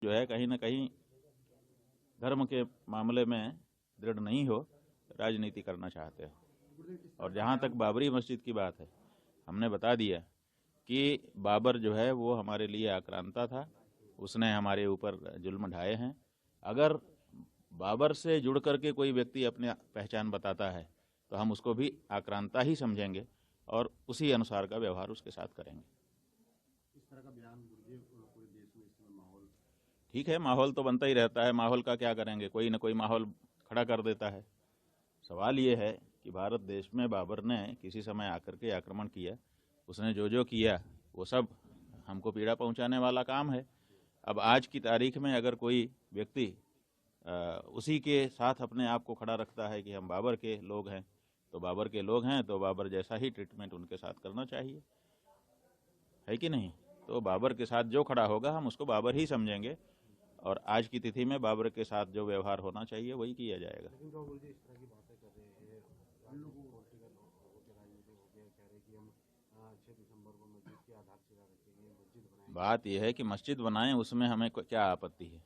जो है कहीं ना कहीं धर्म के मामले में दृढ़ नहीं हो, राजनीति करना चाहते हो। और जहाँ तक बाबरी मस्जिद की बात है, हमने बता दिया कि बाबर जो है वो हमारे लिए आक्रांता था, उसने हमारे ऊपर जुल्म ढाए हैं। अगर बाबर से जुड़ करके कोई व्यक्ति अपनी पहचान बताता है तो हम उसको भी आक्रांता ही समझेंगे और उसी अनुसार का व्यवहार उसके साथ करेंगे। इस तरह का बयान गुरुदेव पूरे देश में इस समय माहौल ठीक है, माहौल तो बनता ही रहता है, माहौल का क्या करेंगे, कोई ना कोई माहौल खड़ा कर देता है। सवाल ये है कि भारत देश में बाबर ने किसी समय आकर के आक्रमण किया, उसने जो जो किया वो सब हमको पीड़ा पहुंचाने वाला काम है। अब आज की तारीख में अगर कोई व्यक्ति उसी के साथ अपने आप को खड़ा रखता है कि हम बाबर के लोग हैं, तो बाबर के लोग हैं तो बाबर जैसा ही ट्रीटमेंट उनके साथ करना चाहिए, है कि नहीं? तो बाबर के साथ जो खड़ा होगा हम उसको बाबर ही समझेंगे और आज की तिथि में बाबर के साथ जो व्यवहार होना चाहिए वही किया जाएगा। लेकिन राहुल जी इस तरह की बातें कर रहे हैं, हम लोग पॉलिटिकल हो गए, राजनीतिक हो गए, कह रहे हैं कि हम 6 दिसंबर को मस्जिद की आधारशिला रखेंगे, मस्जिद बनाएंगे। बात यह है कि मस्जिद बनाएं, उसमें हमें क्या आपत्ति है?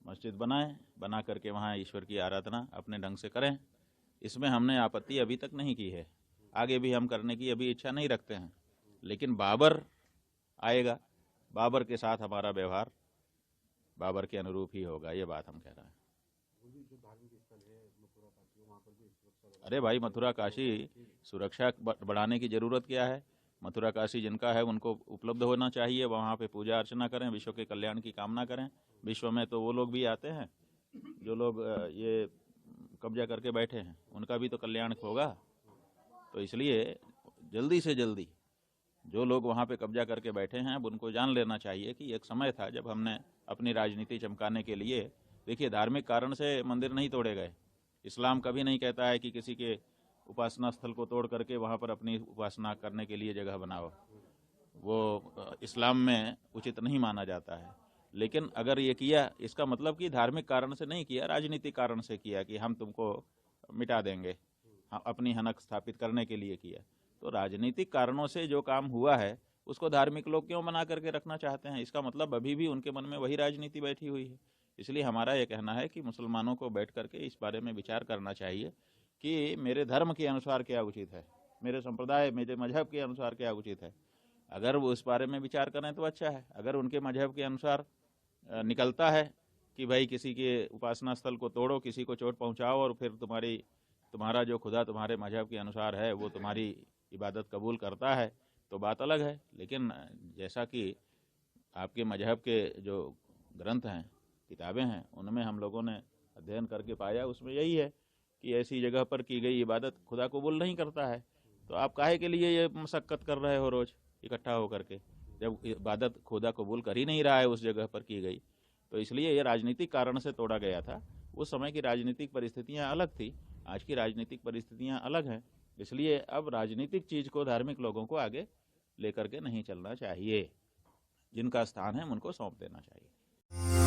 मस्जिद बनाएं, बना करके वहाँ ईश्वर की आराधना अपने ढंग से करें, इसमें हमने आपत्ति अभी तक नहीं की है, आगे भी हम करने की अभी इच्छा नहीं रखते हैं। लेकिन बाबर आएगा, बाबर के साथ हमारा व्यवहार बाबर के अनुरूप ही होगा, ये बात हम कह रहे हैं। जो धार्मिक स्थल है मथुरा काशी, वहाँ पर भी सुरक्षा अरे भाई, मथुरा काशी सुरक्षा बढ़ाने की जरूरत क्या है? मथुरा काशी जिनका है उनको उपलब्ध होना चाहिए, वहाँ पे पूजा अर्चना करें, विश्व के कल्याण की कामना करें। विश्व में तो वो लोग भी आते हैं जो लोग ये कब्जा करके बैठे हैं, उनका भी तो कल्याण होगा। तो इसलिए जल्दी से जल्दी जो लोग वहाँ पे कब्जा करके बैठे हैं, अब उनको जान लेना चाहिए कि एक समय था जब हमने अपनी राजनीति चमकाने के लिए, देखिए धार्मिक कारण से मंदिर नहीं तोड़े गए। इस्लाम कभी नहीं कहता है कि किसी के उपासना स्थल को तोड़ करके वहाँ पर अपनी उपासना करने के लिए जगह बनाओ, वो इस्लाम में उचित नहीं माना जाता है। लेकिन अगर ये किया, इसका मतलब कि धार्मिक कारण से नहीं किया, राजनीतिक कारण से किया कि हम तुमको मिटा देंगे, अपनी हनक स्थापित करने के लिए किया। तो राजनीतिक कारणों से जो काम हुआ है उसको धार्मिक लोग क्यों बना करके रखना चाहते हैं? इसका मतलब अभी भी उनके मन में वही राजनीति बैठी हुई है। इसलिए हमारा यह कहना है कि मुसलमानों को बैठ करके इस बारे में विचार करना चाहिए कि मेरे धर्म के अनुसार क्या उचित है, मेरे संप्रदाय, मेरे मजहब के अनुसार क्या उचित है। अगर वो इस बारे में विचार करें तो अच्छा है। अगर उनके मजहब के अनुसार निकलता है कि भाई किसी के उपासना स्थल को तोड़ो, किसी को चोट पहुंचाओ और फिर तुम्हारा जो खुदा तुम्हारे मजहब के अनुसार है वो तुम्हारी इबादत कबूल करता है, तो बात अलग है। लेकिन जैसा कि आपके मजहब के जो ग्रंथ हैं, किताबें हैं, उनमें हम लोगों ने अध्ययन करके पाया, उसमें यही है कि ऐसी जगह पर की गई इबादत खुदा कबूल नहीं करता है। तो आप काहे के लिए ये मशक्क़त कर रहे हो रोज़ इकट्ठा होकर के, जब इबादत खुदा कबूल कर ही नहीं रहा है उस जगह पर की गई? तो इसलिए ये राजनीतिक कारण से तोड़ा गया था। उस समय की राजनीतिक परिस्थितियां अलग थी, आज की राजनीतिक परिस्थितियां अलग हैं। इसलिए अब राजनीतिक चीज़ को धार्मिक लोगों को आगे लेकर के नहीं चलना चाहिए, जिनका स्थान है उनको सौंप देना चाहिए।